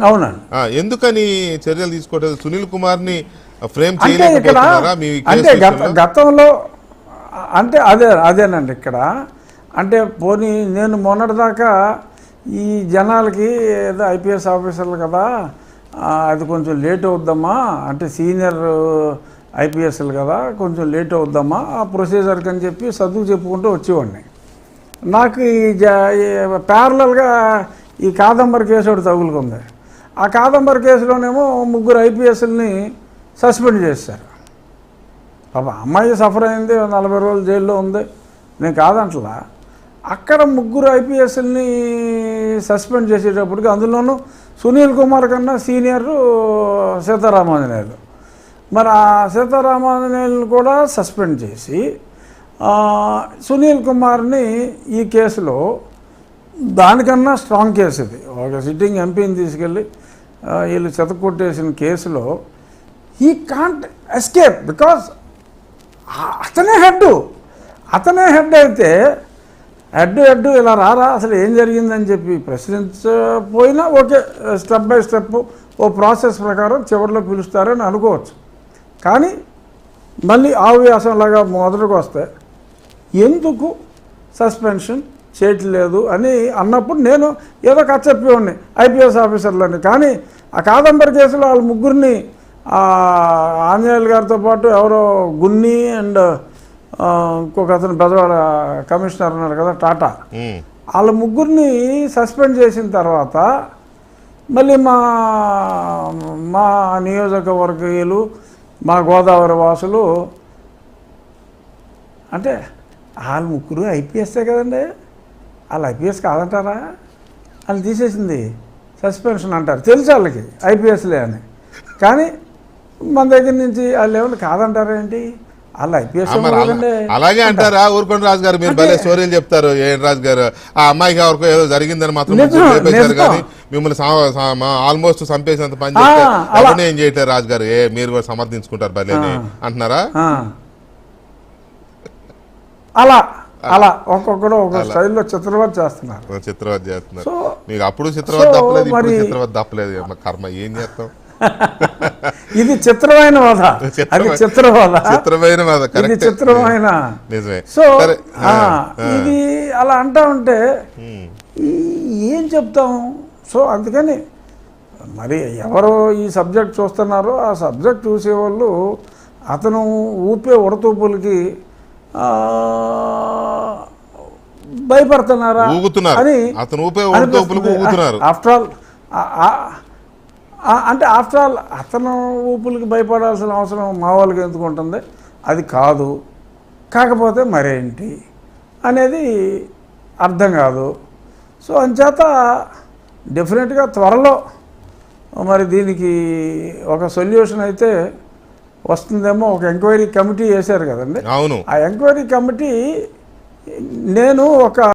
అవునండి. ఎందుకని చర్యలు తీసుకోవట్లేదు? సునీల్ కుమార్ ని ఫ్రేమ్ అంటే ఇక్కడ అంటే గతంలో అంటే అదేనండి ఇక్కడ అంటే పోనీ నేను మొన్నటిదాకా ఈ జనాలకి ఏదో ఐపీఎస్ ఆఫీసర్లు కదా అది కొంచెం లేట్ అవుద్దమ్మా అంటే సీనియర్ ఐపీఎస్లు కదా కొంచెం లేట్ అవుద్దమ్మా ఆ ప్రొసీజర్కి అని చెప్పి చదువు చెప్పుకుంటూ వచ్చేవాడిని. నాకు ఈ ప్యారలల్గా ఈ కాదంబరి కేసు ఒకటి తగులుకుంది. ఆ కాదంబరి కేసులోనేమో 3 ఐపీఎస్ని సస్పెండ్ చేశారు. పాప అమ్మాయి సఫర్ అయింది, 40 రోజులు జైల్లో ఉంది, నేను కాదంటలా. అక్కడ 3 ఐపీఎస్ని సస్పెండ్ చేసేటప్పటికి అందులోనూ సునీల్ కుమార్ కన్నా సీనియర్ సీతారామాంజనేయులు. మరి ఆ సీతారామాంజనేయులను కూడా సస్పెండ్ చేసి సునీల్ కుమార్ని ఈ కేసులో దానికన్నా స్ట్రాంగ్ కేసు ఇది. ఒక సిట్టింగ్ ఎంపీని తీసుకెళ్ళి వీళ్ళు చెతకొట్టేసిన కేసులో హీ కాంట్ ఎస్కేప్ బికాజ్ అతనే హెడ్ అయితే హెడ్ ఇలా రారా అసలు ఏం జరిగిందని చెప్పి ప్రశ్నించపోయినా ఓకే స్టెప్ బై స్టెప్ ఓ ప్రాసెస్ ప్రకారం చివరిలో పిలుస్తారని అనుకోవచ్చు. కానీ మళ్ళీ ఆవ్యాసంలాగా మొదటికి వస్తే ఎందుకు సస్పెన్షన్ చేయట్లేదు అని అన్నప్పుడు నేను ఏదో చెప్పేవాడిని ఐపీఎస్ ఆఫీసర్లని. కానీ ఆ కాదంబరి కేసులో వాళ్ళ 3 ఆంజనేయులు గారితో పాటు ఎవరో గున్ని అండ్ ఇంకొక అతను పెద్దవాళ్ళ కమిషనర్ ఉన్నారు కదా టాటా, వాళ్ళ 3 సస్పెండ్ చేసిన తర్వాత మళ్ళీ మా నియోజకవర్గీయులు మా గోదావరి వాసులు అంటే వాళ్ళు 3 ఐపీఎస్ఏ కదండి, వాళ్ళు ఐపీఎస్ కాదంటారా, వాళ్ళు తీసేసింది సస్పెన్షన్ అంటారు, తెలుసు వాళ్ళకి ఐపీఎస్లే అని. కానీ మన దగ్గర నుంచి వాళ్ళు ఎవరు కాదంటారా ఏంటి, వాళ్ళు ఐపీఎస్ అలాగే అంటారా? ఊరుకొండ రాజు గారు మీరు భలే స్టోరీలు చెప్తారు. ఏం రాజు గారు ఆ అమ్మాయికి ఎవరికో ఏదో జరిగిందని మాత్రం చెప్పేశారు కానీ మిమ్మల్ని ఆల్మోస్ట్ చంపేసినంత పని చేస్తే ఏం చేయట్లేదు రాజు గారు, మీరు కూడా సమర్థించుకుంటారు భలే అంటున్నారా? అలా ఒక్కొక్కడు ఒక స్టైల్లో చిత్రవధ చేస్తున్నారు. మీకు అప్పుడు చిత్రవధ తప్పలేదు, ఇప్పుడు చిత్రవధ తప్పలేదు. కర్మ ఏం చేస్తాం. ఇది చిత్రమైన వధ, అది చిత్రమైన నిజమే. సో ఇది అలా అంటా ఉంటే ఏం చెప్తాం. సో అందుకని మరి ఎవరో ఈ సబ్జెక్ట్ చూస్తున్నారో ఆ సబ్జెక్ట్ చూసేవాళ్ళు అతను ఊపే ఉడతూపులకి భయపడుతున్నారా అని ఆఫ్టర్ ఆల్ అతను ఊపులకి భయపడాల్సిన అవసరం మా వాళ్ళకి ఎందుకు ఉంటుంది, అది కాదు. కాకపోతే మరేంటి అనేది అర్థం కాదు. సో అంచేత డెఫినెట్గా త్వరలో మరి దీనికి ఒక సొల్యూషన్ అయితే వస్తుందేమో. ఒక ఎంక్వైరీ కమిటీ వేశారు కదండి, ఆ ఎంక్వైరీ కమిటీ నేను ఒక